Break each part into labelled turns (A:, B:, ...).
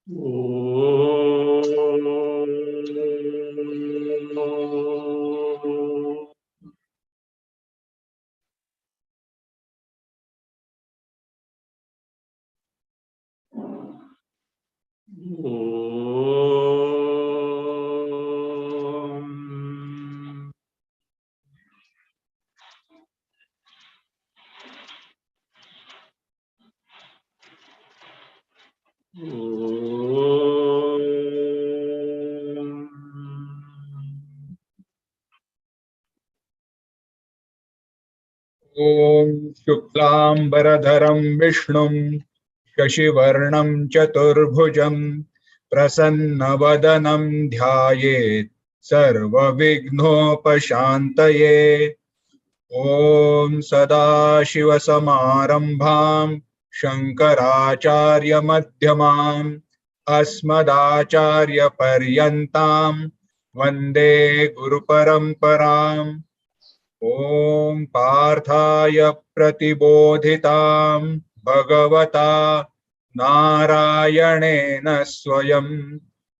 A: ॐ शुक्लाम्बरधरं विष्णुं शशिवर्णं चतुर्भुजं प्रसन्नवदनं ध्यायेत् सर्वविघ्नोपशान्तये। ॐ सदाशिवसमारम्भां शङ्कराचार्यमध्यमाम् अस्मदाचार्यपर्यन्तां वन्दे गुरुपरम्पराम्। ॐ पार्थाय प्रतिबोधितां भगवता नारायणेन स्वयं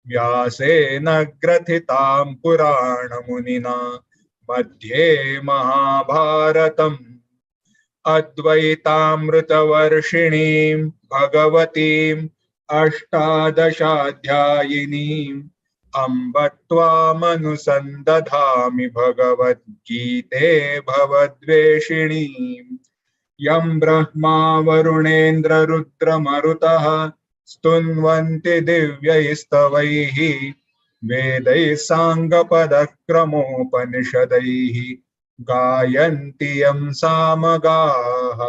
A: व्यासेन ग्रथितां पुराणमुनिना मध्ये महाभारतम् अद्वैतामृतवर्षिणीं भगवतीम् अष्टादशाध्यायिनीम् अम्ब त्वामनुसन्दधामि भगवद्गीते भवद्वेषिणीम्। यं ब्रह्मा वरुणेन्द्ररुद्रमरुतः स्तुन्वन्ति दिव्यैस्तवैः वेदैः साङ्गपदक्रमोपनिषदैः गायन्ति यं सामगाः।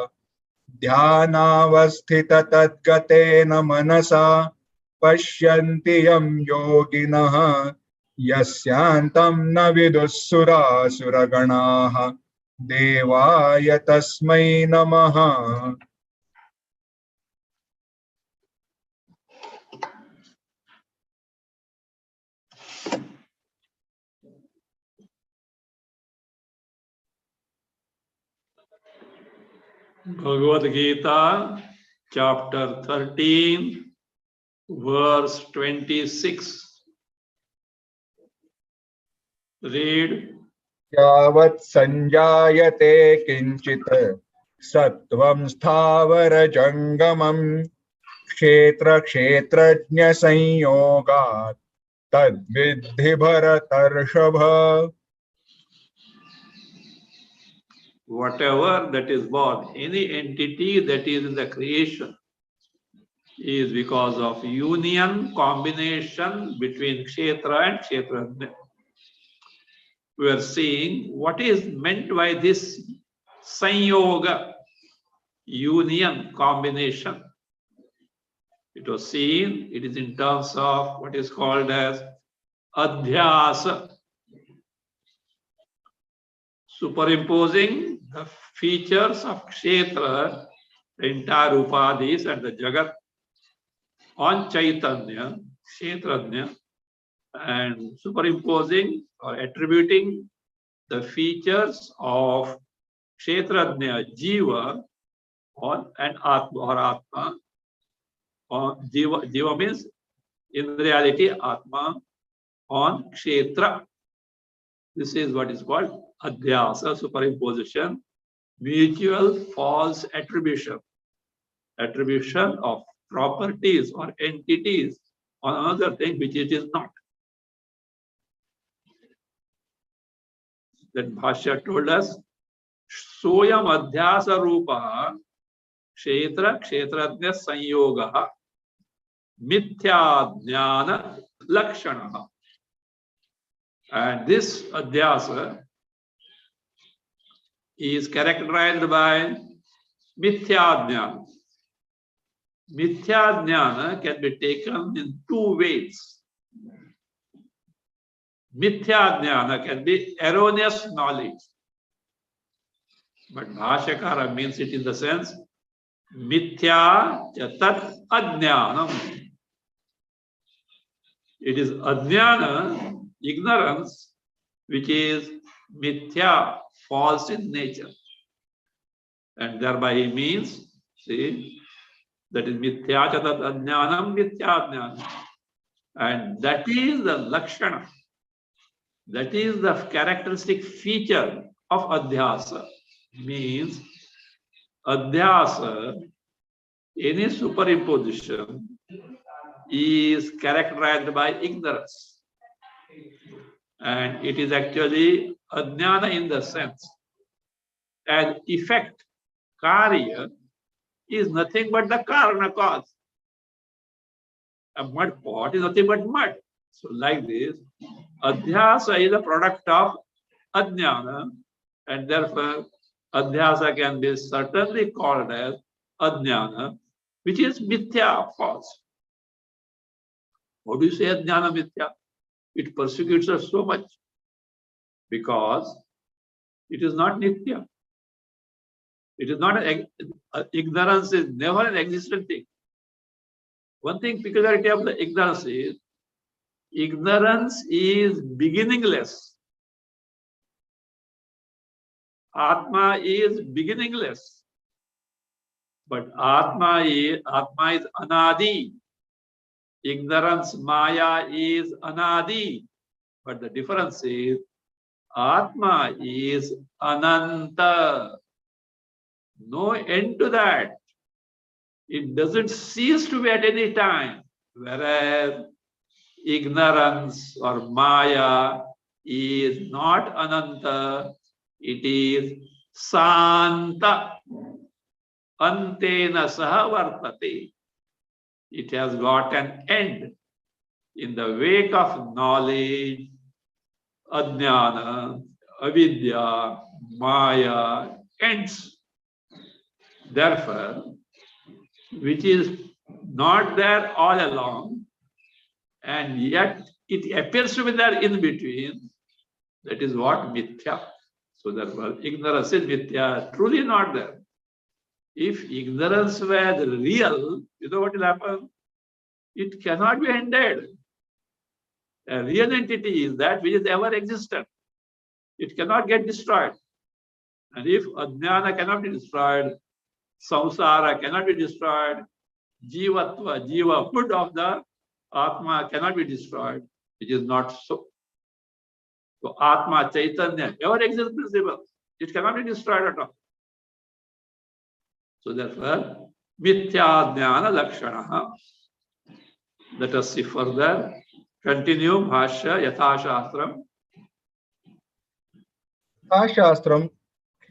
A: ध्यानावस्थिततद्गतेन मनसा पश्यन्ति यं योगिनः यस्यान्तं न विदुःसुरासुरगणाः देवाय तस्मै नमः।
B: Bhagavad Gita, chapter 13, verse 26. Read.
A: यावत् संजायते किंचित् सत्वं स्थावरजङ्गमं क्षेत्रक्षेत्रज्ञसंयोगात् तद्विद्धि भरतर्षभ।
B: Whatever that is born, any entity that is in the creation is because of union, combination between Kshetra and Kshetrajna. We are seeing what is meant by this Sanyoga, union, combination. It was seen, it is in terms of what is called as Adhyasa, superimposing the features of Kshetra, the entire Upadhis and the Jagat on Chaitanya, Kshetrajna, and superimposing or attributing the features of Kshetrajna, Jiva, on and Atma or Atma. On Jiva, Jiva means in reality Atma on Kshetra. This is what is called Adhyasa, superimposition, mutual false attribution. Attribution of properties or entities on another thing which it is not. That Bhasya told us, Soyam Adhyasa Rupa Kshetra Kshetrajna Sanyoga Mithya Jnana Lakshana. And this Adhyasa is characterized by Mithya Jnana. Mithya Jnana can be taken in two ways. Mithya Jnana can be erroneous knowledge. But Bhashyakara means it in the sense Mithya Tat Ajnanam. It is Ajnana, ignorance, which is Mithya, false in nature. And thereby he means, see, That is mithya chatat ajnanam mithya jnanam. And that is the lakshana. That is the characteristic feature of adhyasa. Means adhyasa, any superimposition, is characterized by ignorance. And it is actually ajnana in the sense. And effect, karya, is nothing but the karana cause. A mud pot is nothing but mud. So like this, adhyasa is a product of ajnana, and therefore adhyasa can be certainly called as ajnana, which is mithya, false. How do you say ajnana mithya? It persecutes us so much because it is not nitya. It is not ignorance is never an existent thing. One thing peculiarity of the ignorance is beginningless. Atma is beginningless. But Atma is anadi. Ignorance, Maya is anadi. But the difference is Atma is ananta. No end to that. It doesn't cease to be at any time. Whereas ignorance or Maya is not ananta, it is santa. Antena saha vartate. It has got an end. In the wake of knowledge, ajnana, avidya, Maya ends. Therefore, which is not there all along, and yet it appears to be there in between, that is what mithya. So therefore, ignorance is mithya, truly not there. If ignorance were real, you know what will happen? It cannot be ended. A real entity is that which is ever existent. It cannot get destroyed. And if ajnana cannot be destroyed, samsara cannot be destroyed, jivatva, jivahood of the atma cannot be destroyed, which is not so. So atma, chaitanya, ever exists principle. It cannot be destroyed at all. So therefore, mithya jnana lakshana. Let us see further. Continue Bhasya Yatha Shastram.
A: शास्त्रम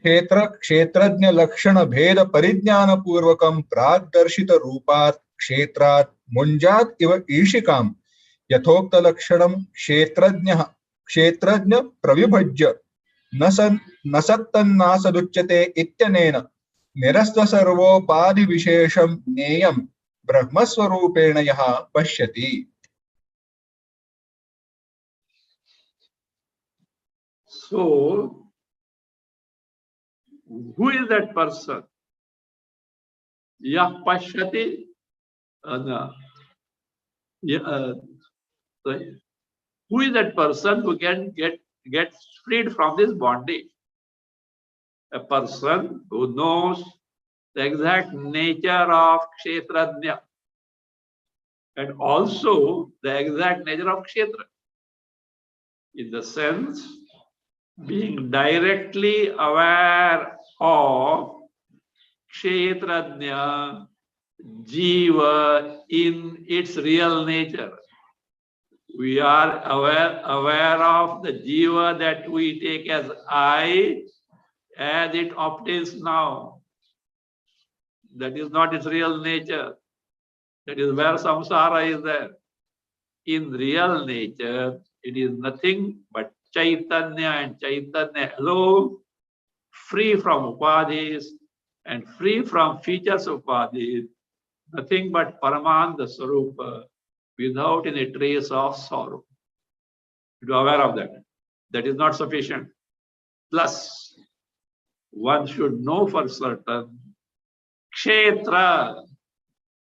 A: क्षेत्रज्ञ लक्षण भेद परिज्ञान पूर्वकम प्रादर्शित रूपात् क्षेत्रात् मुंजात् इव ईशिकाम यथोक्त लक्षणम क्षेत्रज्ञ प्रविभज्य न सत्तन्नासदुच्यते इत्यनेन निरस्त सर्वोपाधि विशेषम ज्ञेयं ब्रह्मस्वरूपेण यः पश्यति.
B: So, who is that person? Yah pashyati. Who is that person who can get freed from this bondage? A person who knows the exact nature of kshetrajna and also the exact nature of kshetra. In the sense, being directly aware of kshetrajna, jiva in its real nature. We are aware of the jiva that we take as I, as it obtains now. That is not its real nature. That is where samsara is there. In real nature, it is nothing but Chaitanya, and Chaitanya alone, free from upadhis and free from features of upadhis, nothing but Paramanda Sarupa, without any trace of sorrow. You are aware of that. That is not sufficient. Plus, one should know for certain, kshetra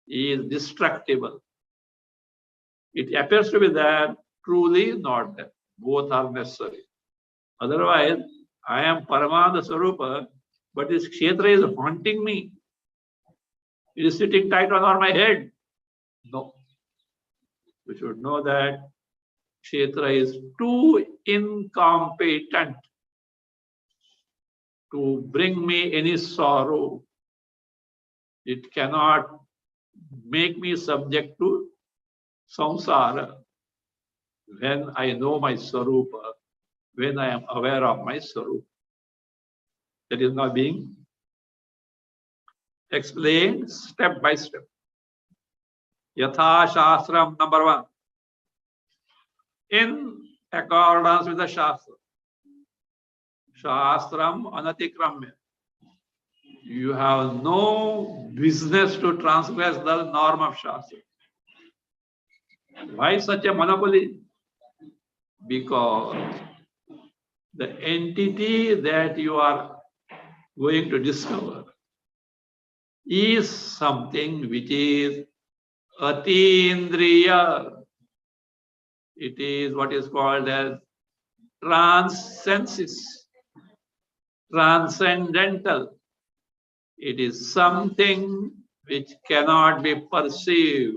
B: is destructible. It appears to be there, truly not there. Both are necessary. Otherwise, I am Paramanda Sarupa, but this kshetra is haunting me. It is sitting tight on my head. No. We should know that Kshetra is too incompetent to bring me any sorrow. It cannot make me subject to samsara when I know my Sarupa, when I am aware of my Sarupa. That is now being explained step by step. Yatha Shastram, number 1. In accordance with the Shastra. Shastram anatikramya. You have no business to transgress the norm of Shastra. Why such a monopoly? Because the entity that you are going to discover is something which is atindriya. It is what is called as transcensus, transcendental. It is something which cannot be perceived.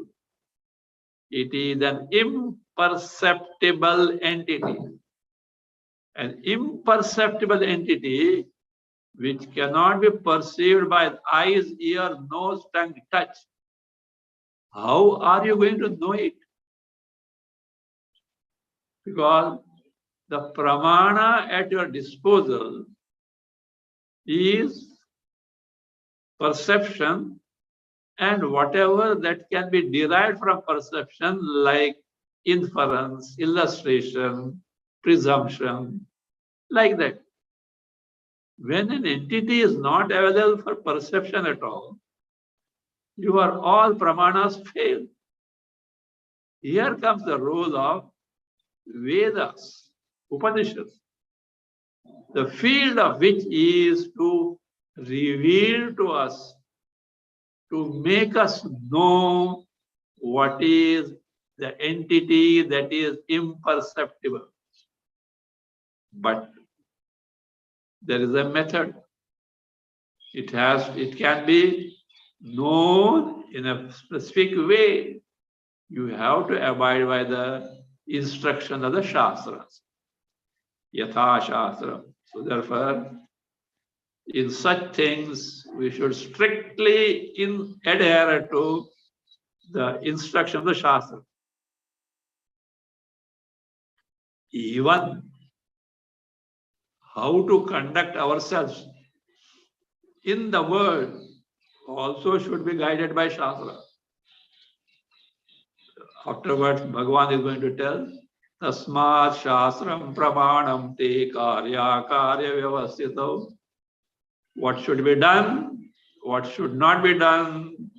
B: It is an imperceptible entity. An imperceptible entity which cannot be perceived by eyes, ear, nose, tongue, touch. How are you going to know it? Because the pramana at your disposal is perception and whatever that can be derived from perception, like inference, illustration, presumption, like that. When an entity is not available for perception at all, your all pramanas fail. Here comes the role of Vedas, Upanishads, the field of which is to reveal to us, to make us know what is the entity that is imperceptible. But there is a method. It can be known in a specific way. You have to abide by the instruction of the Shastras. Yatha Shastra. So therefore, in such things, we should strictly adhere to the instruction of the Shastra. Even how to conduct ourselves in the world also should be guided by Shastra. Afterwards, Bhagwan is going to tell, Tasmat Shastram Pramanam Te Karya Karya Vyavasthito. What should be done, what should not be done,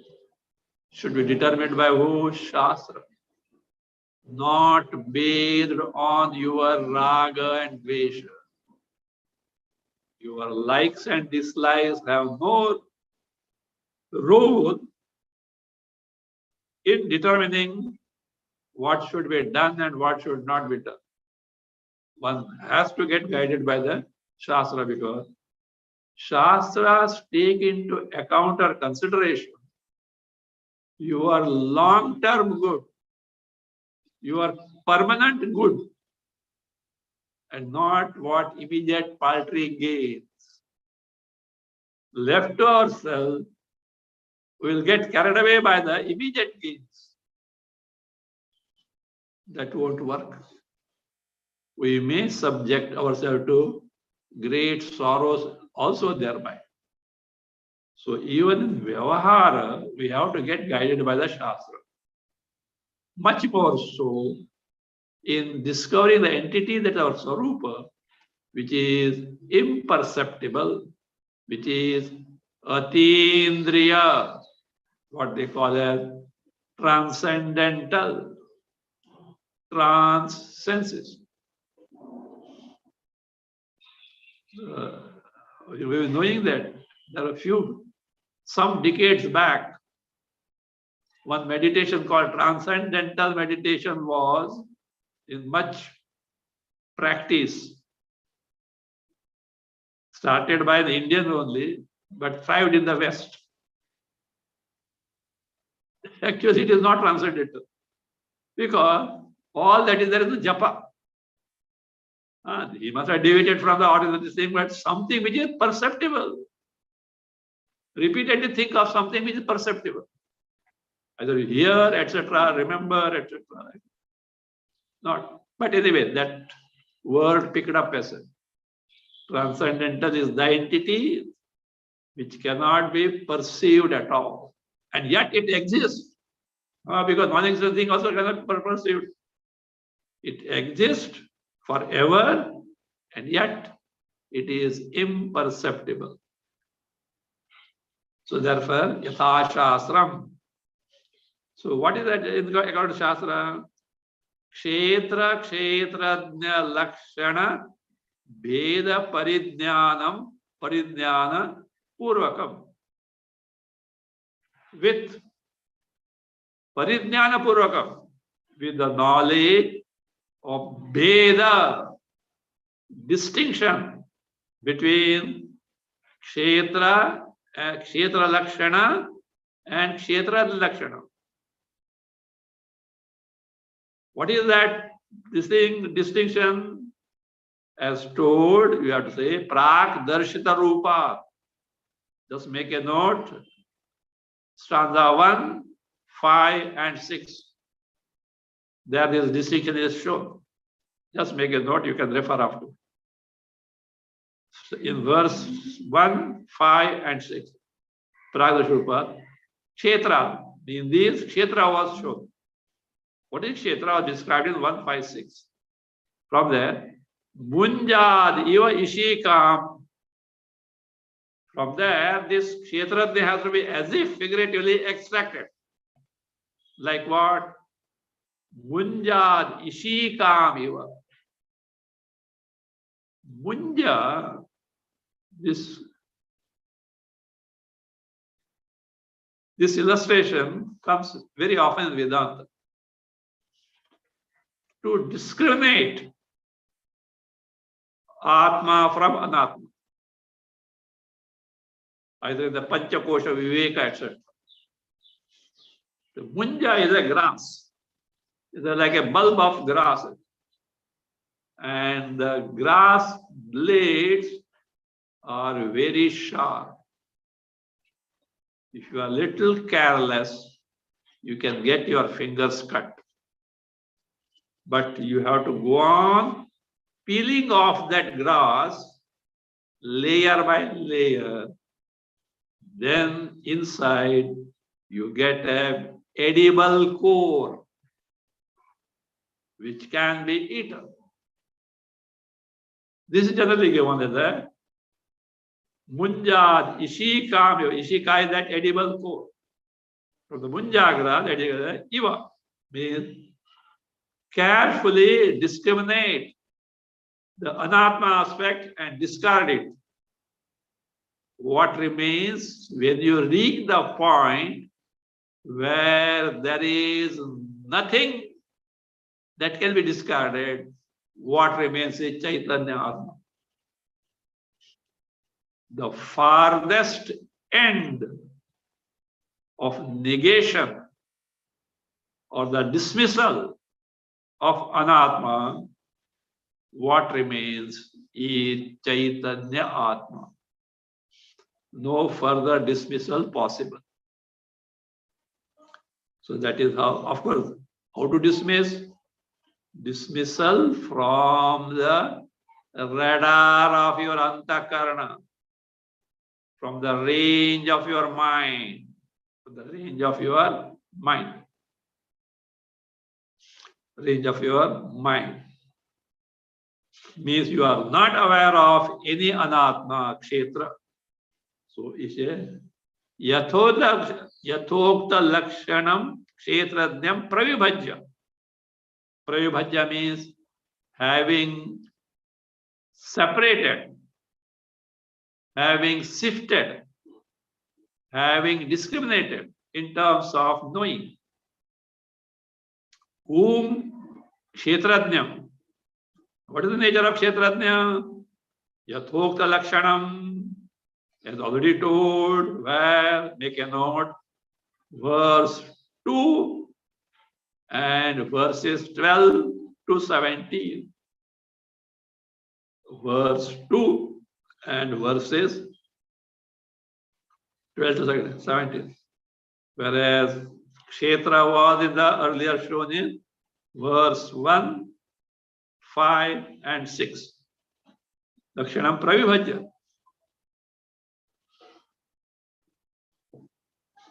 B: should be determined by who? Shastra. Not based on your raga and dvesha. Your likes and dislikes have no role in determining what should be done and what should not be done. One has to get guided by the Shastra because Shastras take into account or consideration your long-term good, your permanent good, and not what immediate paltry gains. Left to ourselves, we will get carried away by the immediate gains. That won't work. We may subject ourselves to great sorrows also thereby. So even in Vyavahara, we have to get guided by the Shastra. Much more so in discovering the entity that our Sarupa, which is imperceptible, which is atindriya, what they call as transcendental, transcensus. We were knowing that there are some decades back, one meditation called transcendental meditation was in much practice, started by the Indians only, but thrived in the West. Actually, it is not transcendental. Because all that is there is the japa. He must have deviated from the ordinary thing, but something which is perceptible. Repeatedly think of something which is perceptible. Either you hear, etc., remember, etc. Not. But anyway, that word picked up as a transcendental is the entity which cannot be perceived at all. And yet it exists. Because non-existent thing also cannot be perceived. It exists forever, and yet it is imperceptible. So therefore, yatha shastram. So what is that according to Shastra? Kshetra kshetrajna lakshana bheda paridhyana purvakam. With paridhyana purvakam, with the knowledge of bheda, distinction between kshetra lakshana and kshetra lakshana. What is that distinction? As told, you have to say prak darshita rupa. Just make a note. Stanza 1, 5, and 6. There this distinction is shown. Just make a note, you can refer after. In verse 1, 5, and 6. Prak darshita rupa. Kshetra. In these, kshetra was shown. What is kshetra described in 1, 5, 6? From there, munjad iva ishikam. From there, this kshetra has to be as if figuratively extracted. Like what? Munjad ishikam iva. Munja, this illustration comes very often in Vedanta. To discriminate Atma from Anatma. Either in the Panchakosha, Viveka, etc. The munja is a grass. It's like a bulb of grass. And the grass blades are very sharp. If you are a little careless, you can get your fingers cut. But you have to go on peeling off that grass layer by layer. Then inside you get an edible core which can be eaten. This is generally given as a munjad ishikam. Ishika is that edible core. From the munjagra, that is iva, means carefully discriminate the anatma aspect and discard it. What remains when you reach the point where there is nothing that can be discarded, what remains is Chaitanya Atma. The farthest end of negation or the dismissal of Anatma, what remains is Chaitanya Atma. No further dismissal possible. So that is how, of course, how to dismiss? Dismissal from the radar of your antakarana, from the range of your mind, from the range of your mind. Range of your mind means you are not aware of any anatma kshetra. So it's a yathokta lakshanam kshetrajnam pravibhajya. Pravibhajya means having separated, having sifted, having discriminated in terms of knowing. Whom kshetrajnam. What is the nature of kshetrajna? Yathokta lakshanam. As already told, where, make a note, verse 2 and verses 12 to 17. Verse 2 and verses 12 to 17. Whereas Kshetra was in the earlier shown in verse 1, 5 and 6. Lakshanam Pravibhajya.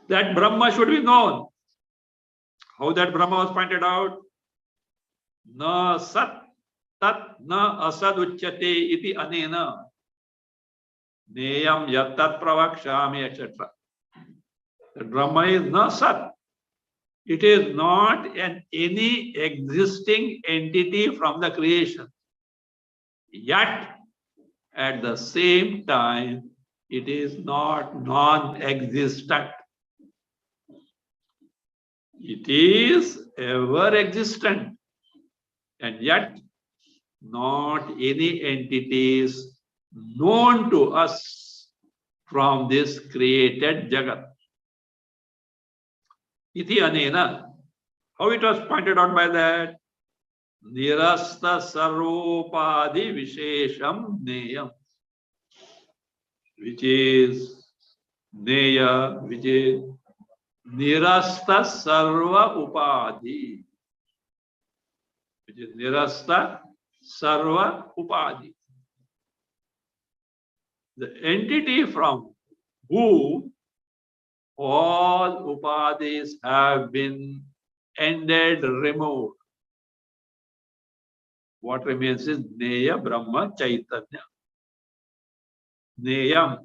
B: That Brahma should be known. How that Brahma was pointed out? Na sat tat na asad uchyate iti anena neyam yattat pravakshami, etc. The Brahma is na sat. It is not any existing entity from the creation. Yet, at the same time, it is not non-existent. It is ever existent, and yet not any entities known to us from this created Jagat. Iti anena. How it was pointed out by that? Nirasta sarvopadi vishesham neyam, which is neya, which is nirasta sarva upadi, which is nirasta sarva upadi. The entity from whom all upadis have been ended, removed. What remains is Neya Brahma Chaitanya. Neyam.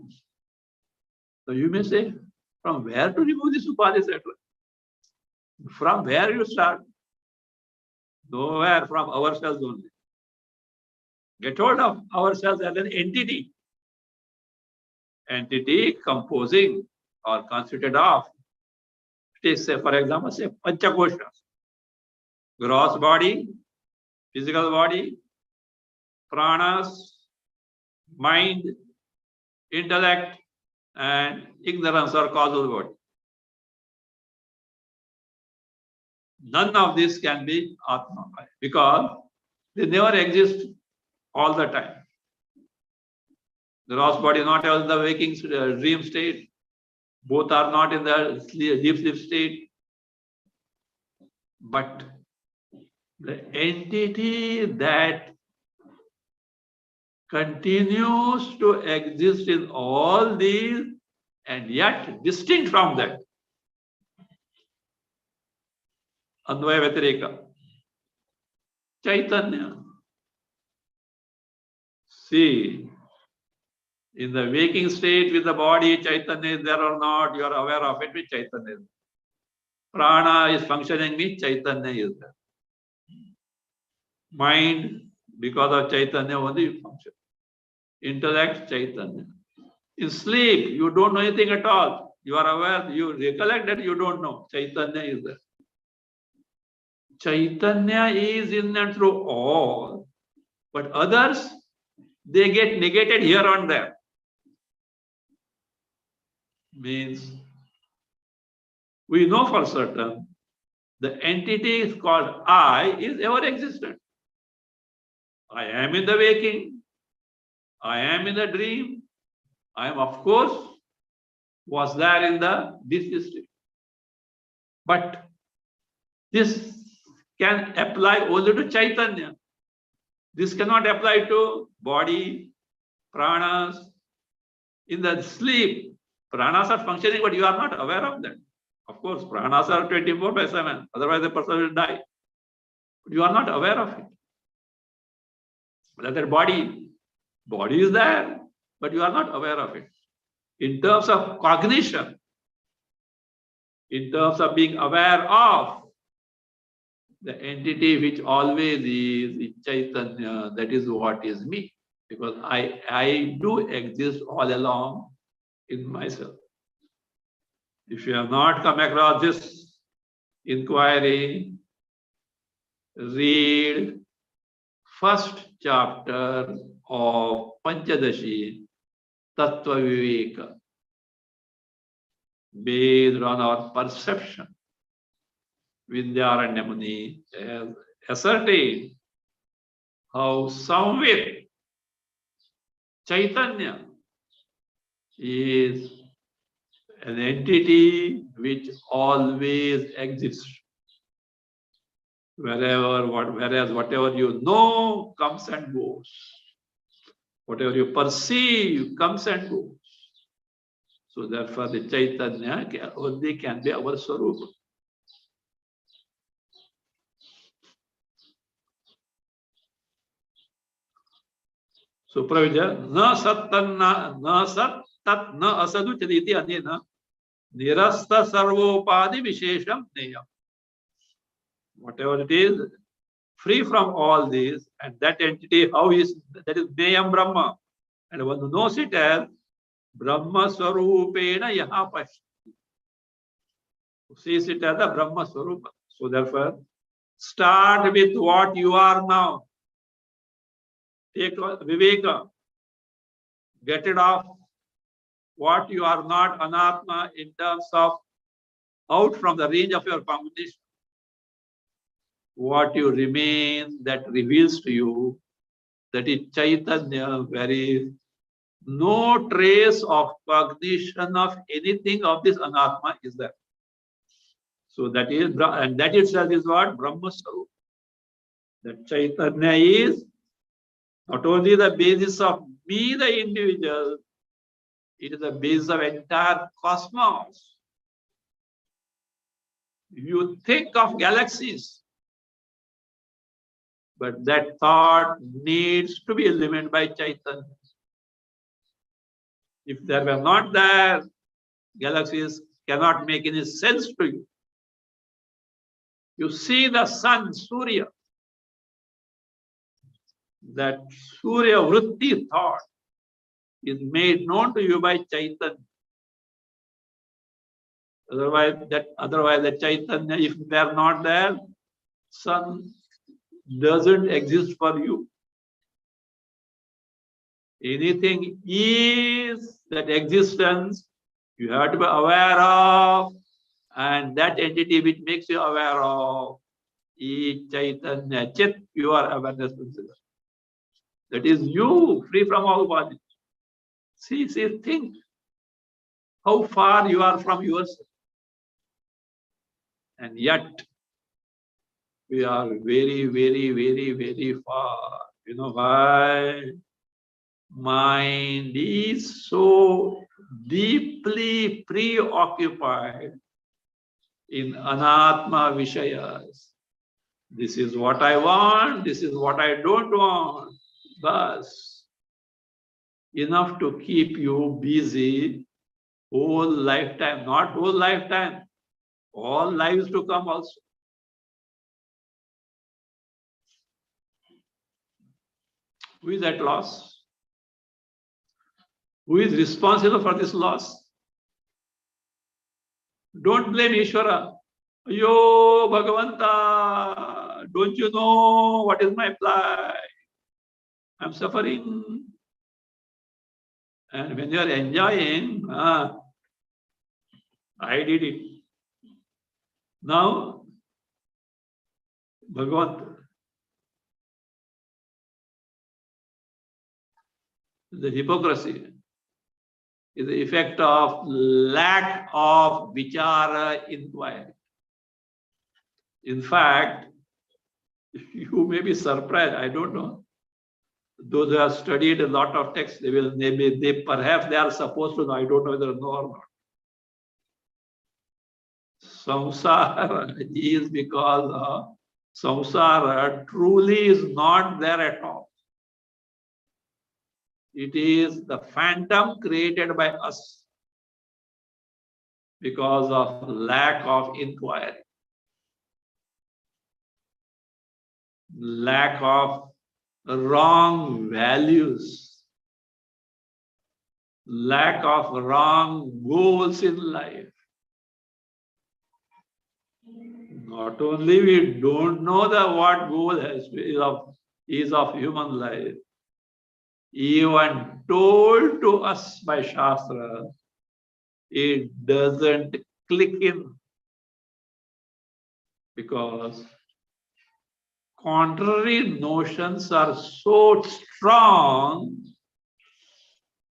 B: So you may say, from where to remove this upadis, etc.? From where you start? Nowhere, from ourselves only. Get hold of ourselves as an entity. Entity composing or constituted of, take, say, for example, say Panchakoshas. Gross body, physical body, pranas, mind, intellect, and ignorance or causal body. None of this can be Atma because they never exist all the time. The gross body is not in the waking dream state. Both are not in the deep sleep state. But the entity that continues to exist in all these and yet distinct from that. Anvaya Vyatireka. Chaitanya. See, in the waking state with the body, Chaitanya is there or not, you are aware of it with Chaitanya. Prana is functioning with Chaitanya is there. Mind, because of Chaitanya only function. Intellect, Chaitanya. In sleep, you don't know anything at all. You are aware, you recollect that you don't know. Chaitanya is there. Chaitanya is in and through all, but others, they get negated here and there. Means, we know for certain, the entity is called I is ever existent. I am in the waking. I am in the dream. I am, of course, was there in the deep sleep. But this can apply only to Chaitanya. This cannot apply to body, pranas. In the sleep, pranas are functioning, but you are not aware of that. Of course, pranas are 24/7. Otherwise, the person will die. But you are not aware of it. That body is there, but you are not aware of it. In terms of cognition, in terms of being aware of the entity which always is Chaitanya, that is what is me. Because I do exist all along in myself. If you have not come across this inquiry, read first chapter of Panchadashi, Tattva Viveka, based on our perception. Vidyaranya Muni has asserted how Samvit Chaitanya is an entity which always exists. Whereas whatever you know comes and goes. Whatever you perceive comes and goes. So therefore the Chaitanya only can be our Swarupa. So Pravija, na sattanna na sat tat na asadu chaditi anena nirasta sarvopadi vishesham neyam. Whatever it is, free from all this, and that entity, how is that is neyam Brahma. And one who knows it as Brahma Swarupena yaha pashyati. Sees it as a Brahma Swarupa. So therefore, start with what you are now. Take Viveka. Get it off. What you are not, Anatma, in terms of out from the range of your combination. What you remain, that reveals to you that is Chaitanya, where is no trace of cognition of anything of this Anatma is there. So that is, and that itself is what? Brahma Sarup. That Chaitanya is not only the basis of me, the individual, it is the basis of entire cosmos. You think of galaxies, but that thought needs to be eliminated by Chaitanya. If there were not there, galaxies cannot make any sense to you. You see the sun, Surya, that Surya Vritti thought is made known to you by Chaitanya. Otherwise, the Chaitanya, if they are not there, sun doesn't exist for you. Anything is that existence you have to be aware of, and that entity which makes you aware of is Chaitanya, Chit, your awareness principle. That is you, free from all bodies. See, think how far you are from yourself. And yet, we are very, very, very, very far. You know why? Mind is so deeply preoccupied in Anatma Vishayas. This is what I want, this is what I don't want. Bas. Enough to keep you busy whole lifetime, not whole lifetime, all lives to come also. Who is at loss? Who is responsible for this loss? Don't blame Ishvara. Yo, Bhagavanta, don't you know what is my plight? I'm suffering. And when you are enjoying, I did it. Now, Bhagavanta, the hypocrisy is the effect of lack of vichara inquiry. In fact, you may be surprised, I don't know. Those who have studied a lot of texts, perhaps they are supposed to know, I don't know whether know or not. Samsara is because samsara truly is not there at all. It is the phantom created by us because of lack of inquiry, lack of wrong values, lack of wrong goals in life. Not only we don't know what goal is of human life, even told to us by Shastra, it doesn't click in. because contrary notions are so strong,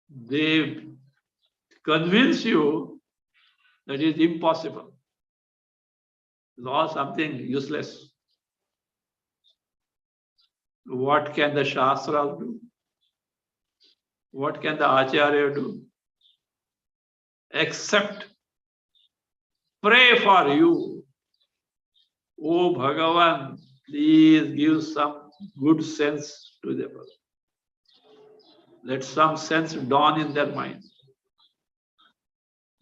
B: they convince you that it is impossible. It's all something useless. What can the Shastras do? What can the Acharya do? Except pray for you. Oh Bhagavan, please give some good sense to them. Let some sense dawn in their minds.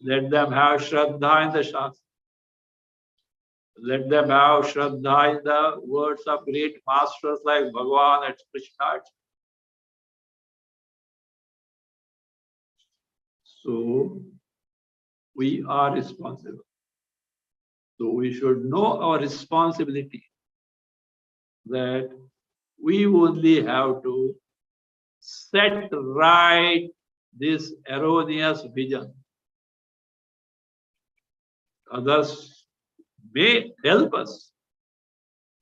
B: Let them have Shraddha in the Shastra. Let them have Shraddha in the words of great masters like Bhagwan and Krishna. So, we are responsible. So, we should know our responsibility, that we only have to set right this erroneous vision. Others may help us.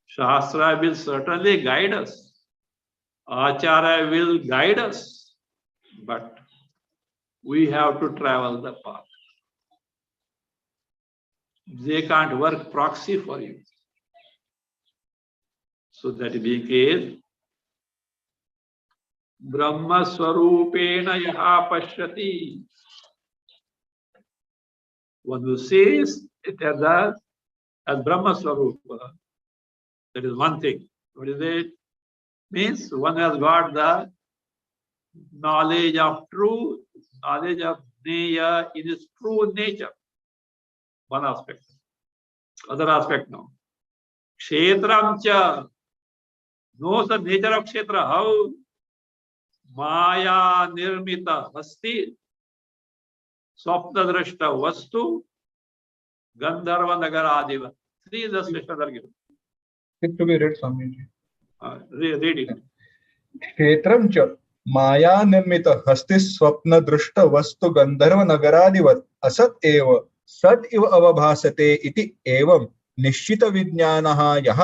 B: Shastra will certainly guide us. Acharya will guide us. But we have to travel the path. They can't work proxy for you. So that being case, Brahma Swarupena Yaha Pashyati. One who sees it as Brahma Swarupa, that is one thing. What is it? Means one has got the knowledge of truth, knowledge of Neya in its true nature. One aspect. Other aspect now. Kshetram cha knows the nature of Kshetra. How? Maya nirmita hasti, swapna drashta vastu, gandharva nagara adiva. Three illustrations are given.
A: It to be read, Swamiji.
B: Read it.
A: क्षेत्रं च माया निर्मित हस्ति स्वप्न दृष्ट वस्तु गंधर्व नगरादिवत् असत् एव सत् इव अवभासते इति एवं निश्चित विज्ञानः यः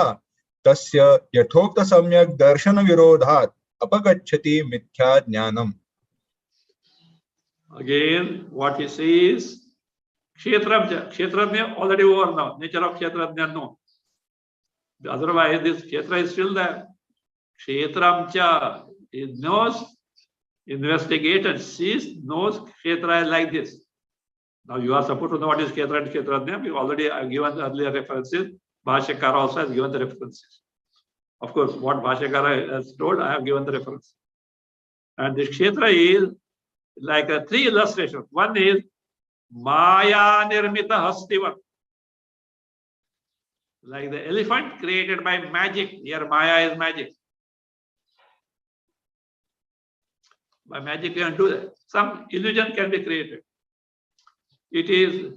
A: तस्य यथोक्त सम्यक् दर्शन विरोधात् अपगच्छति मिथ्या ज्ञानम्.
B: Again, what he says, Kshetram Kshetrajna already over now. Nature of Kshetrajna no. Otherwise, this Kshetra is still there. Kshetram cha, he knows, investigated, sees, knows Kshetra is like this. Now you are supposed to know what is Kshetra and Kshetrajna. We already have given the earlier references. Bhashyakara also has given the references. Of course, what Bhashyakara has told, I have given the reference. And the Kshetra is like a three illustrations. One is Maya Nirmita Hastivat. Like the elephant created by magic. Here Maya is magic. By magic you can do that. Some illusion can be created. It is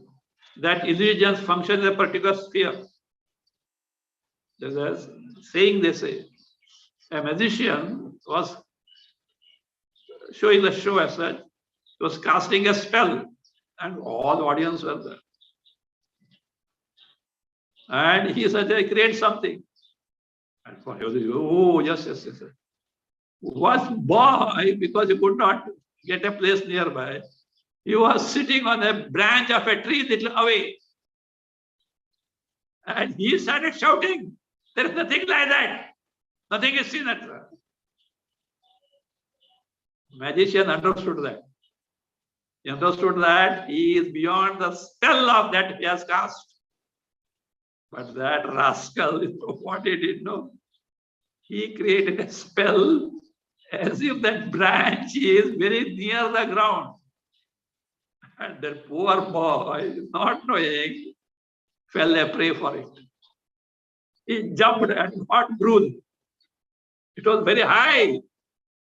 B: that illusions function in a particular sphere. There's a saying they say. A magician was showing the show as such. He was casting a spell and all the audience were there. And he said, I create something. And he was, oh, yes. One boy, because he could not get a place nearby, he was sitting on a branch of a tree little away. And he started shouting, there is nothing like that. Nothing is seen at all. Magician understood that. He understood that he is beyond the spell of that he has cast. But that rascal, what he did know, he created a spell as if that branch is very near the ground. And that poor boy, not knowing, fell a prey for it. He jumped and got bruised. It was very high,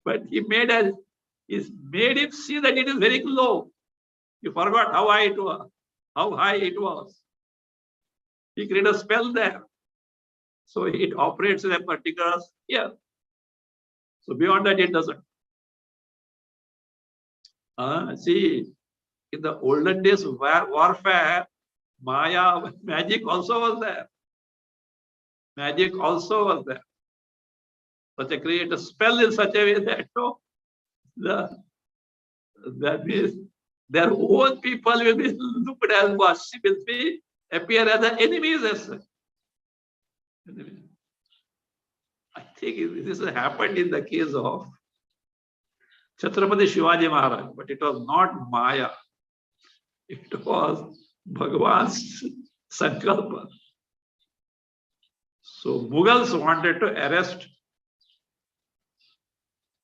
B: but he made him see that it is very low. He forgot how high it was. He created a spell there. So it operates in a particular sphere. So beyond that, it doesn't. See, in the olden days warfare, Maya, magic also was there. Magic also was there. But they create a spell in such a way that that means their own people will be looked as worship, will be appear as the enemies as such. I think this has happened in the case of Chhatrapati Shivaji Maharaj, but it was not Maya. It was Bhagwan's Sankalpa. So Mughals wanted to arrest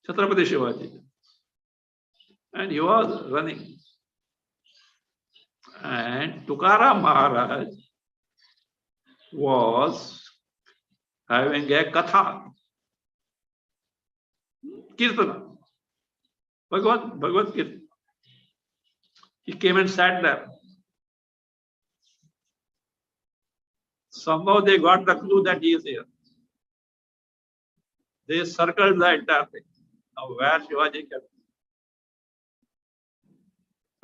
B: Chhatrapati Shivaji. And he was running. And Tukaram Maharaj was having a katha, kirtana, Bhagavad Kirtana. He came and sat there. Somehow they got the clue that he is here. They circled the entire thing. Now where Shivaji kept.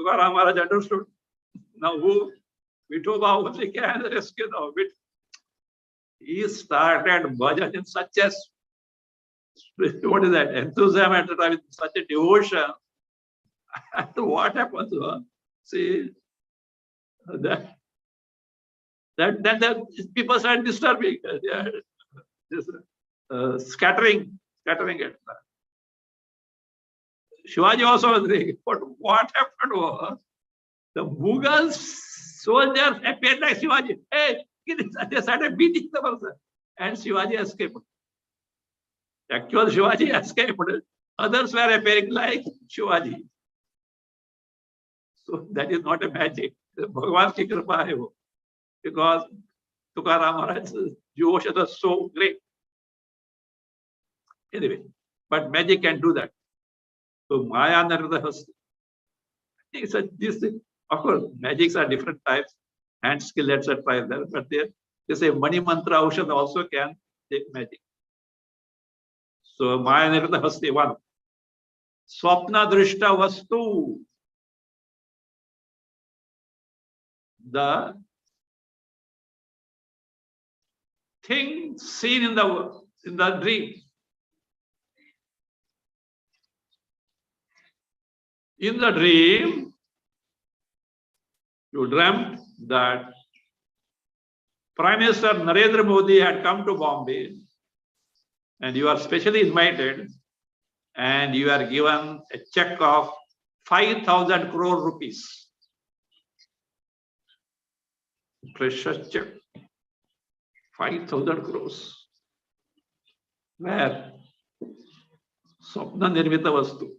B: Tukaram Maharaj understood. Now who? Vithoba only can rescue now. He started bhajan in such a, what is that, enthusiasm at the time, with such a devotion. And what happens? See, then the people started disturbing. Scattering it. Shivaji also was there. But what happened was, the Mughal soldiers appeared like Shivaji. Hey, they started beating the person. And Shivaji escaped. Actual Shivaji escaped. Others were appearing like Shivaji. So that is not a magic. Bhagwan ki kripa hai wo. Because Tukaram Maharaj's devotion was so great. Anyway, but magic can do that. So Maya Narada Hasti. I think this thing. Of course, magics are different types, hand skill, etc. But they say Mani Mantra Aushad also can take magic. So Maya Narada Hasti, one. Swapna Drishta Vastu. The thing seen in the dream. In the dream, you dreamt that Prime Minister Narendra Modi had come to Bombay and you are specially invited and you are given a check of 5,000 crore rupees. Precious check. 5,000 crores. Where? Swapna Nirmita Vastu.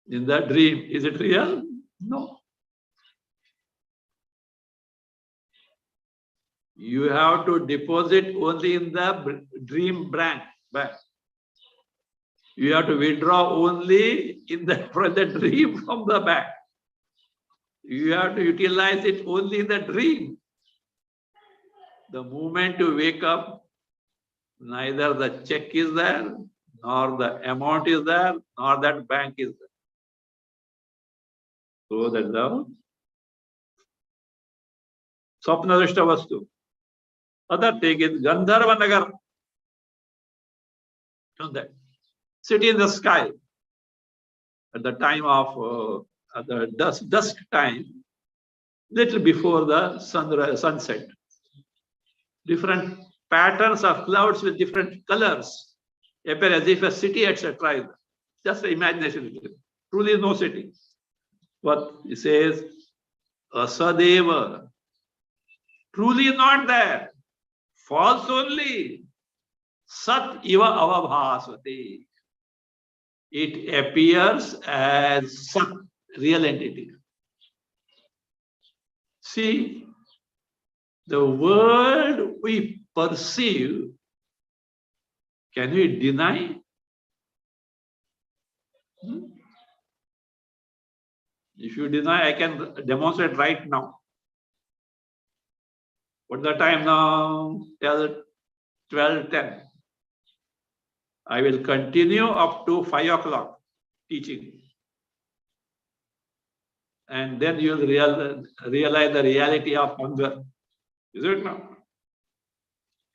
B: In that dream, is it real? No. You have to deposit only in the dream bank. You have to withdraw only from the dream from the bank. You have to utilize it only in the dream. The moment you wake up, neither the check is there, nor the amount is there, nor that bank is there. So that's the Swapna Drishta Vastu. Other thing is Gandharva Nagar. City in the sky. At the time of the dusk time, little before the sunset. Different patterns of clouds with different colors appear as if a city, etc. Just imagination. Truly no city. What he says, Asadeva, truly not there, false only. Sat iva avabhasvati. It appears as Sat, real entity. See, the world we perceive, can we deny? If you deny, I can demonstrate right now. What's the time now? 12:10. I will continue up to 5 o'clock teaching. And then you will realize the reality of hunger. Is it not?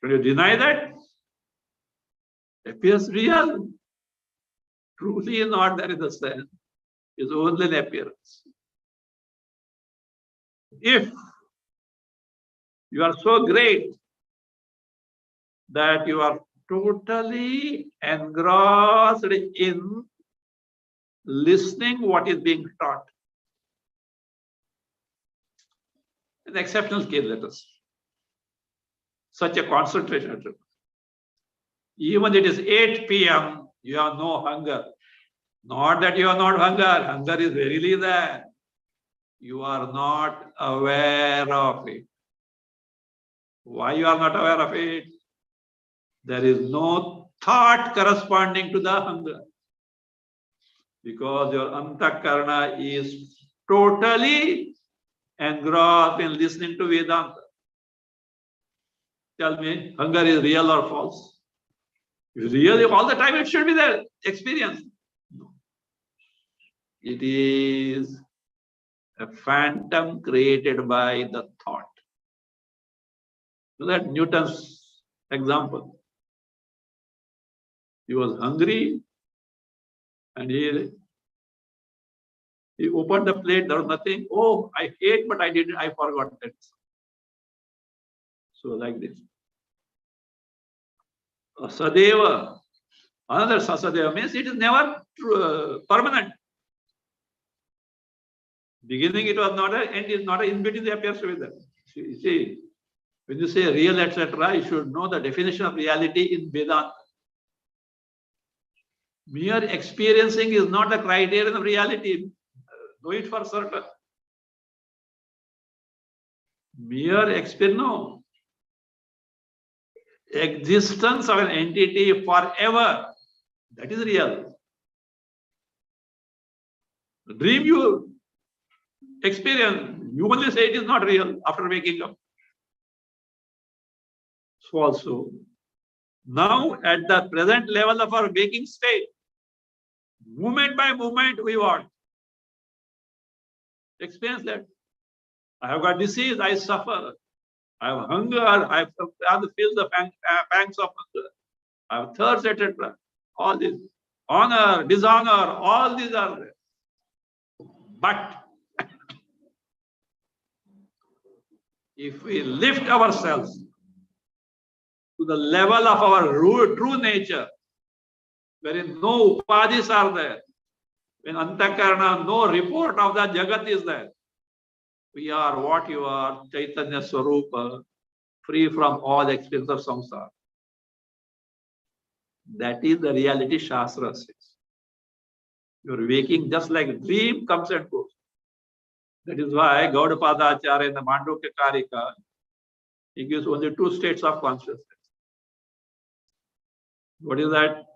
B: Can you deny that? Appears real. Truly not there in the sense. It's only an appearance. If you are so great that you are totally engrossed in listening what is being taught. An exceptional case, let us. Such a concentration. Even it is 8 p.m., you have no hunger. Not that you are not hunger. Hunger is verily there. You are not aware of it. Why you are not aware of it? There is no thought corresponding to the hunger. Because your antakarna is totally engrossed in listening to Vedanta. Tell me, hunger is real or false? Really, all the time it should be there, experience. No. It is a phantom created by the thought. So that Newton's example. He was hungry and he opened the plate, there was nothing. Oh, I ate, but I forgot that. So like this. Sadeva, another Sasadeva means it is never permanent. Beginning it was not a, end is not a, in between they appears to be there. See, when you say real, etc., you should know the definition of reality in Vedanta. Mere experiencing is not a criterion of reality. Know it for certain. Mere experience, no. Existence of an entity forever, that is real. Dream you experience, you only say it is not real after waking up. So also, now at the present level of our waking state, moment by moment we want. Experience that. I have got disease, I suffer. I have hunger, I have to feel the pangs of hunger. I have thirst, etc. All this. Honor, dishonor, all these are there. But if we lift ourselves to the level of our true nature, wherein no upadhis are there, when antakarna, no report of the jagat is there, we are what you are, Chaitanya Swarupa, free from all experience of samsara. That is the reality Shastra says. Your waking just like a dream comes and goes. That is why Gaudapada Acharya in the Mandukya Karika, he gives only 2 states of consciousness. What is that?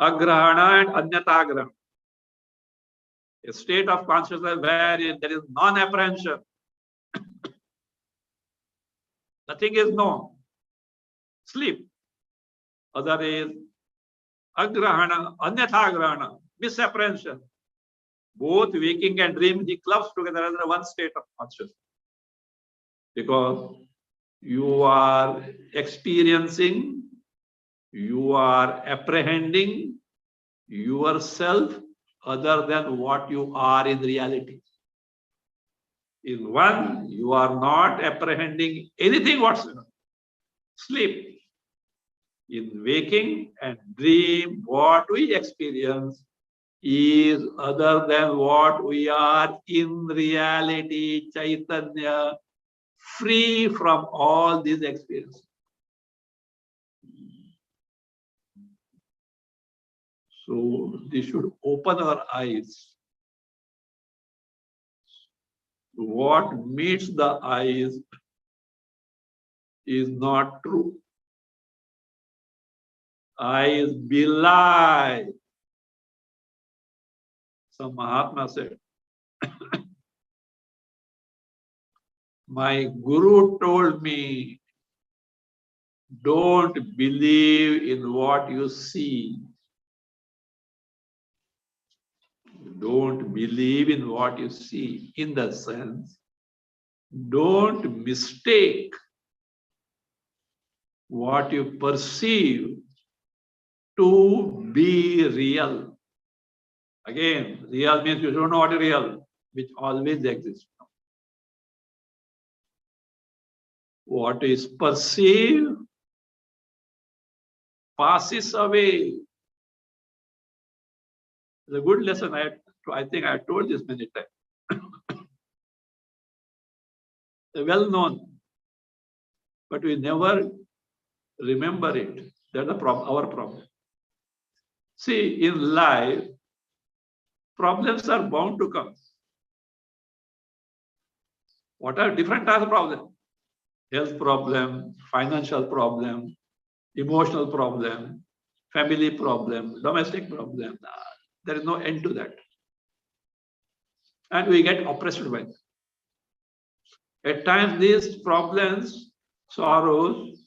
B: Agrahana and Anyatagrahana. A state of consciousness where there is non-apprehension. Nothing is known. Sleep. Other is Agrahana, Anyatagrahana, misapprehension. Both waking and dream, he clubs together as one state of consciousness. Because you are experiencing, you are apprehending yourself other than what you are in reality. In one, you are not apprehending anything whatsoever. Sleep. In waking and dream, what we experience is other than what we are in reality, Chaitanya, free from all these experiences. So this should open our eyes. What meets the eyes is not true. Eyes belie. Some Mahatma said, my Guru told me, don't believe in what you see. Don't believe in what you see, in the sense, don't mistake what you perceive to be real. Again, real means you don't know what is real, which always exists. What is perceived passes away. It's a good lesson. I think I told this many times. Well known, but we never remember it. That's the problem, our problem. See, in life, problems are bound to come. What are different types of problems? Health problem, financial problem, emotional problem, family problem, domestic problem. There is no end to that. And we get oppressed by them. At times, these problems, sorrows,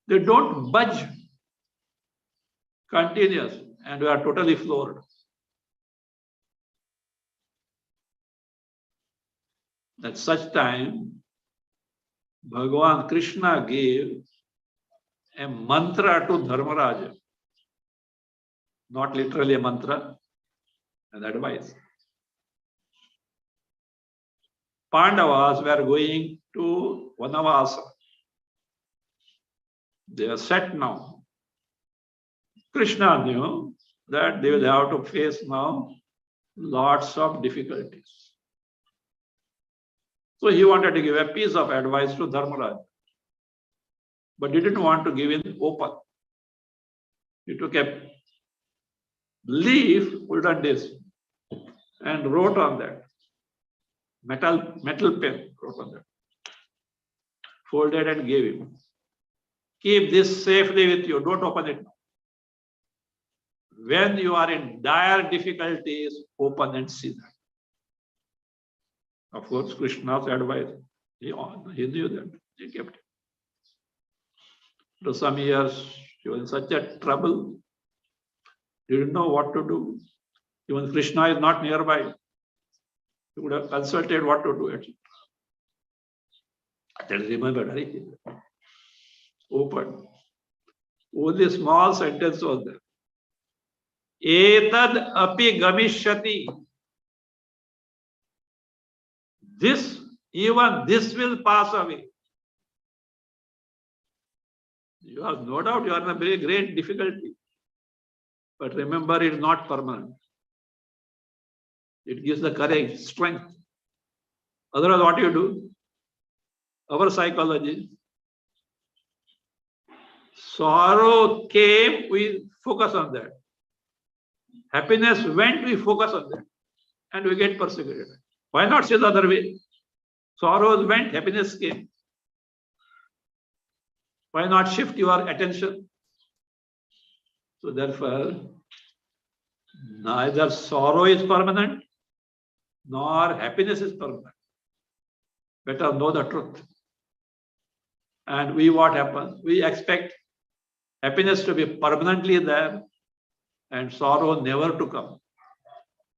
B: they don't budge continuous, and we are totally floored. At such time, Bhagavan Krishna gave a mantra to Dharmaraja. Not literally a mantra, an advice. Pandavas were going to Vanavasa. They are set now. Krishna knew that they will have to face now lots of difficulties. So he wanted to give a piece of advice to Dharmaraj, but he didn't want to give it open. He took a leaf, put on this, and wrote on that. Metal pen wrote on that. Folded and gave him. Keep this safely with you. Don't open it. When you are in dire difficulties, open and see that. Of course, Krishna's advice, he knew that. He kept it. For some years, he was in such a trouble. He didn't know what to do. Even Krishna is not nearby. He would have consulted what to do. I tell you, remember, open. Only small sentence was there. Etad api gamishyati. Even this will pass away. You have no doubt you are in a very great difficulty. But remember, it is not permanent. It gives the courage, strength. Otherwise, what do you do? Our psychology. Sorrow came, we focus on that. Happiness went, we focus on that. And we get persecuted. Why not say the other way? Sorrows went, happiness came. Why not shift your attention? So therefore, neither sorrow is permanent, nor happiness is permanent. Better know the truth. And what happens? We expect happiness to be permanently there and sorrow never to come.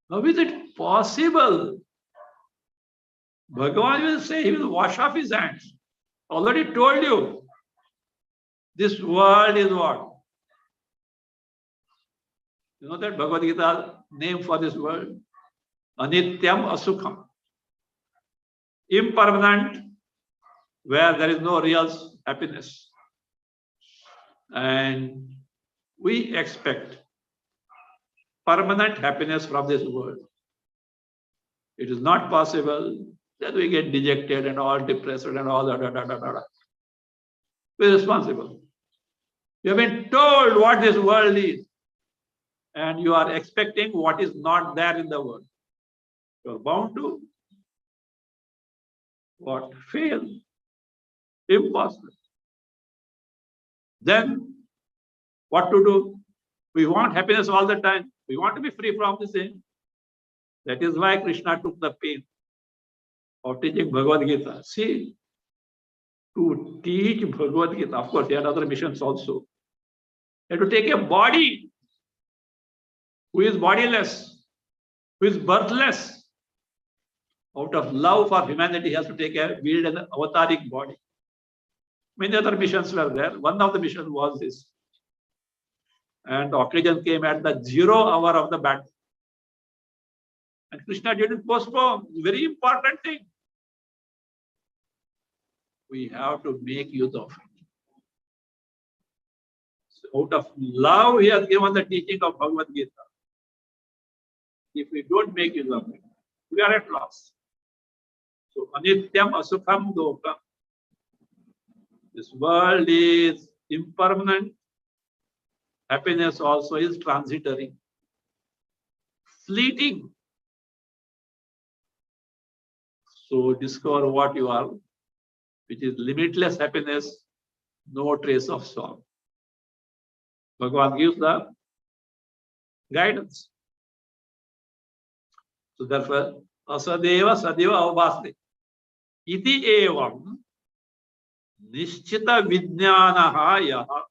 B: How is it possible? Bhagavan will say he will wash off his hands. Already told you. This world is what? You know that Bhagavad Gita name for this world? Anityam Asukham. Impermanent, where there is no real happiness. And we expect permanent happiness from this world. It is not possible. Then we get dejected and all depressed and all that. We're responsible. You have been told what this world is, and you are expecting what is not there in the world. You are bound to what? Fail. Impossible. Then what to do? We want happiness all the time. We want to be free from this thing. That is why Krishna took the pain of teaching Bhagavad Gita. See, to teach Bhagavad Gita, of course, he had other missions also. He had to take a body who is bodiless, who is birthless, out of love for humanity, he has to build an avataric body. Many other missions were there. One of the missions was this. And the occasion came at the 0 hour of the battle. And Krishna didn't postpone. Very important thing. We have to make use of it. So out of love, he has given the teaching of Bhagavad Gita. If we don't make use of it, we are at loss. So, anityam asukham dokam. This world is impermanent. Happiness also is transitory, fleeting. So, discover what you are, which is limitless happiness, no trace of sorrow. Bhagwan gives the guidance. So, therefore, asadeva sadeva avabhasate. Iti evam nishchita vijnanaha yaha.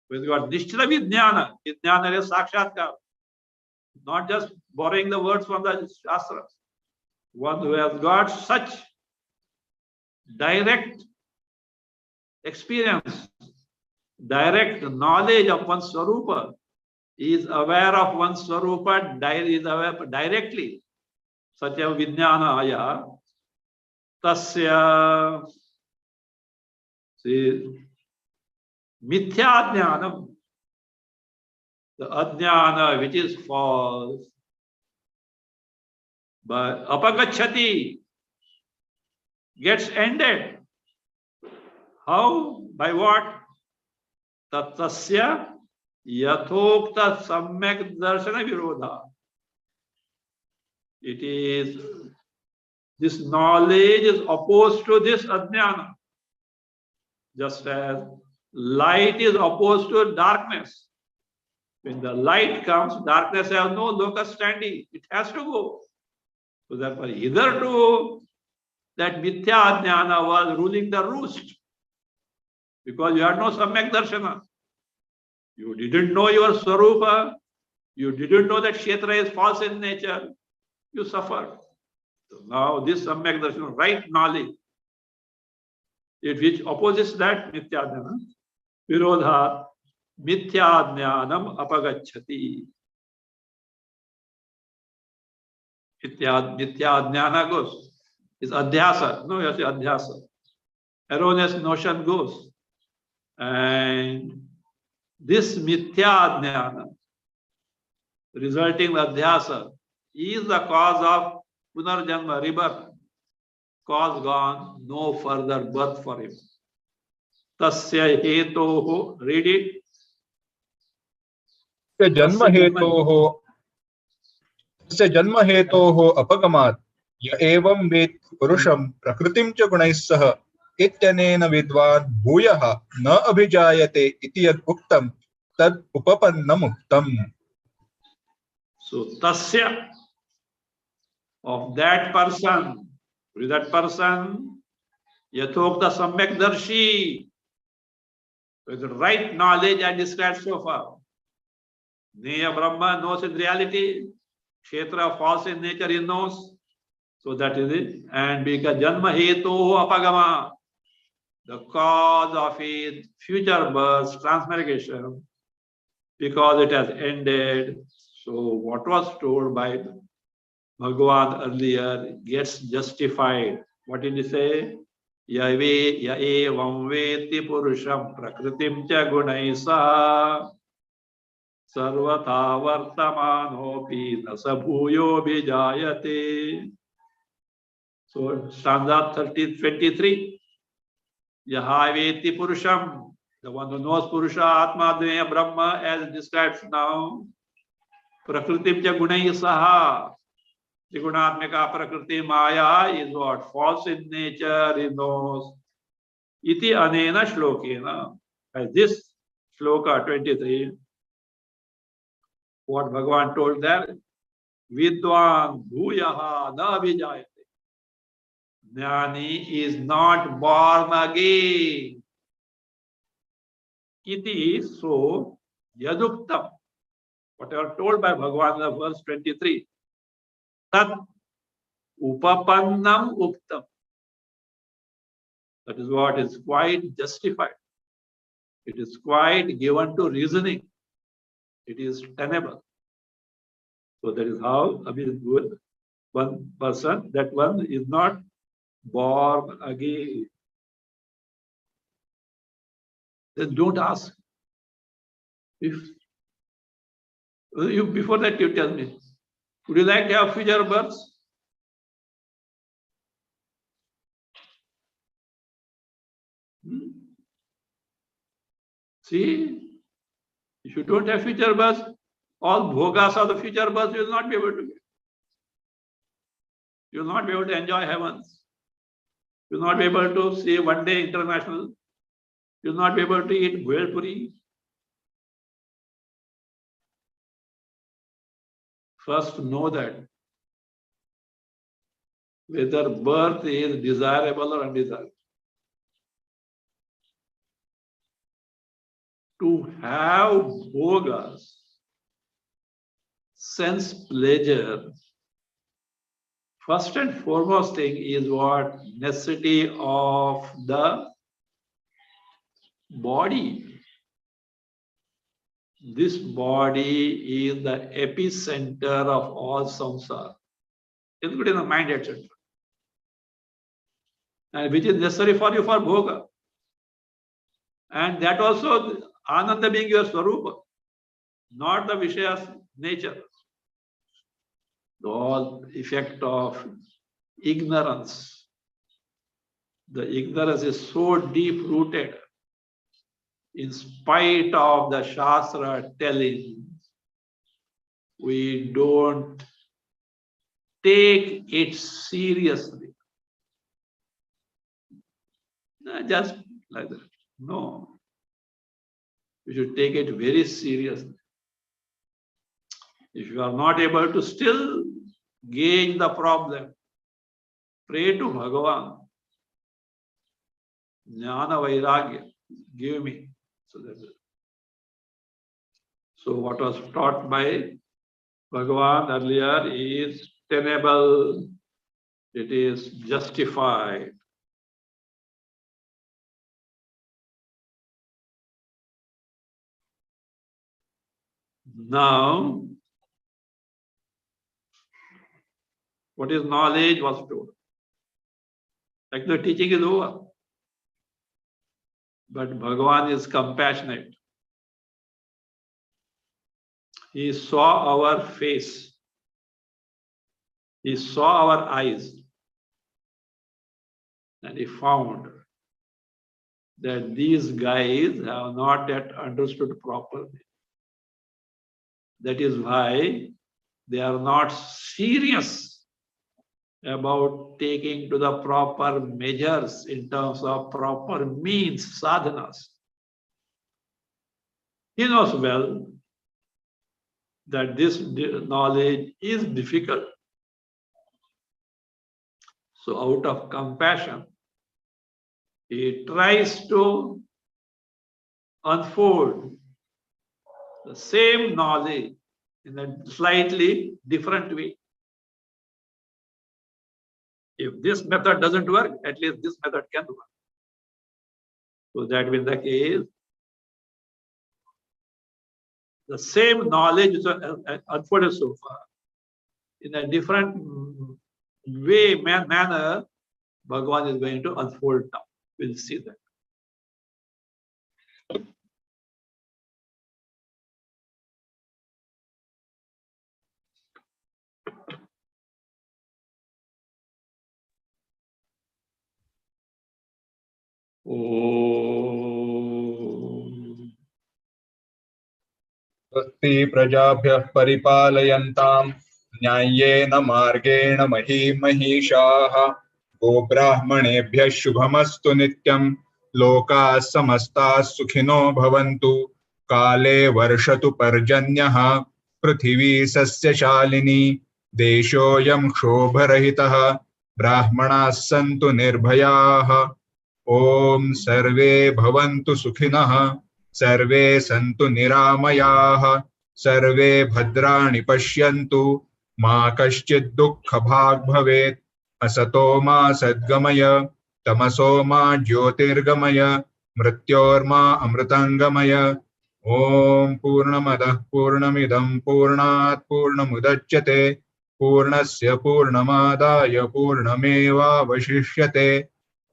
B: With God, nishchita vijnana. Vijnana is sakshatkar. Not just borrowing the words from the Shastras. One who has got such direct experience, direct knowledge of one's Swarupa, is aware of one's Swarupa, is aware directly. Satya Vijnana Aya Tasya Mithya Jnanam, the Ajnana which is false, but Apagachati gets ended. How? By what? Tatasya Yathokta Samyak Darshana Virodha. It is this knowledge is opposed to this ajnana. Just as light is opposed to darkness. When the light comes, darkness has no locus standi. It has to go. So therefore, hitherto that mithya ajnana was ruling the roost. Because you had no samyak darshana. You didn't know your swarupa. You didn't know that kshetra is false in nature. You suffered. So now this samyak darshana, right knowledge, which opposes that mithya jnana, virodha mithya jnanam apagachati. Mithya jnana goes. Is adhyasa. No, you say adhyasa. Erroneous notion goes. And this mithya jnana, resulting adhyasa, is the cause of punarjanma, rebirth. Cause gone, no further birth for him. Tasya hetoho, read it.
A: जन्म हेतोः अपगमात् य एवं वेत्ति पुरुषं प्रकृतिं च गुणैः सह इत्यनेन विद्वान् भूयः न अभिजायते इति यद् उक्तं तद् उपपन्नमुक्तम्.
B: So tasya, of that person, with that person, yathokta samyak darshi, with the right knowledge I described so far. Neya Brahma knows in reality, kshetra false in nature he knows. So that is it. And because janma hetu apagama, the cause of his future birth, transmigration, because it has ended. So what was told by Bhagwan earlier gets justified. What did he say? Ya evam veti purusham prakritim cha gunaisa sarvata vartamanopi nasabhuyo bijayate. So stanza 23. Yaha veti purusham, the one who knows Purusha, Atma, Dveya, Brahma, as described now. Prakritim cha gunaisaha. Trigunatmika prakriti maya is what? False in nature, he knows. Iti anena shlokena. As this shloka 23, what Bhagavan told there, Vidwan bhuyaha na vijayate. Jnani is not born again. Iti, so yaduktam. Whatever told by Bhagavan in verse 23. Tat upapannam uktam. That is what is quite justified. It is quite given to reasoning. It is tenable. So that is how one person, that one is not born again. Then don't ask. If you, before that you tell me, would you like to have future births? See, if you don't have future births, all bhogas of the future births you will not be able to get. You will not be able to enjoy heavens. You will not be able to see one day international. You will not be able to eat bhel puri. First know that whether birth is desirable or undesirable. To have bhogas, sense pleasure, first and foremost thing is what? Necessity of the body. This body is the epicenter of all samsara, including the mind, etc. And which is necessary for you for bhoga. And that also, ananda being your swarupa, not the Vishaya's nature. The all effect of ignorance. The ignorance is so deep rooted, in spite of the Shastra telling, we don't take it seriously. Just like that. No. You should take it very seriously. If you are not able to still gauge the problem, pray to Bhagavan. Jnana Vairagya, give me. So what was taught by Bhagavan earlier is tenable, it is justified. Now, what is knowledge was told. Like the teaching is over. But Bhagavan is compassionate. He saw our face. He saw our eyes. And he found that these guys have not yet understood properly. That is why they are not serious about taking to the proper measures in terms of proper means, sadhanas. He knows well that this knowledge is difficult. So out of compassion, he tries to unfold the same knowledge in a slightly different way. If this method doesn't work, at least this method can work. So that being the case, the same knowledge is unfolded so far in a different way, manner, Bhagavan is going to unfold now. We'll see that.
A: स्वस्ति प्रजाभ्यः परिपालयन्तां न्याय्येन मार्गेण महीमहीषाः गोब्राह्मणेभ्यः शुभमस्तु नित्यं लोकाः समस्ताः सुखिनो भवन्तु काले वर्षतु पर्जन्यः पृथिवी सस्यशालिनी देशोऽयं क्षोभरहितः ब्राह्मणाः सन्तु निर्भयाः ॐ सर्वे भवन्तु सुखिनः सर्वे सन्तु निरामयाः सर्वे भद्राणि पश्यन्तु मा कश्चित् दुःखभाग् भवेत् असतो मा सद्गमय तमसो मा ज्योतिर्गमय मृत्योर्मा अमृतंगमय। ओम पूर्णमदः पूर्णमिदं पूर्णात् पूर्णमुदच्यते पूर्णस्य पूर्णमादाय पूर्णमेवावशिष्यते।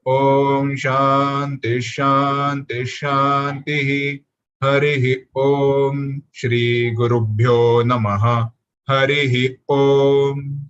A: ओम शांति शांति शांति। हरि ओम। श्री गुरुभ्यो नमः। हरि ओम।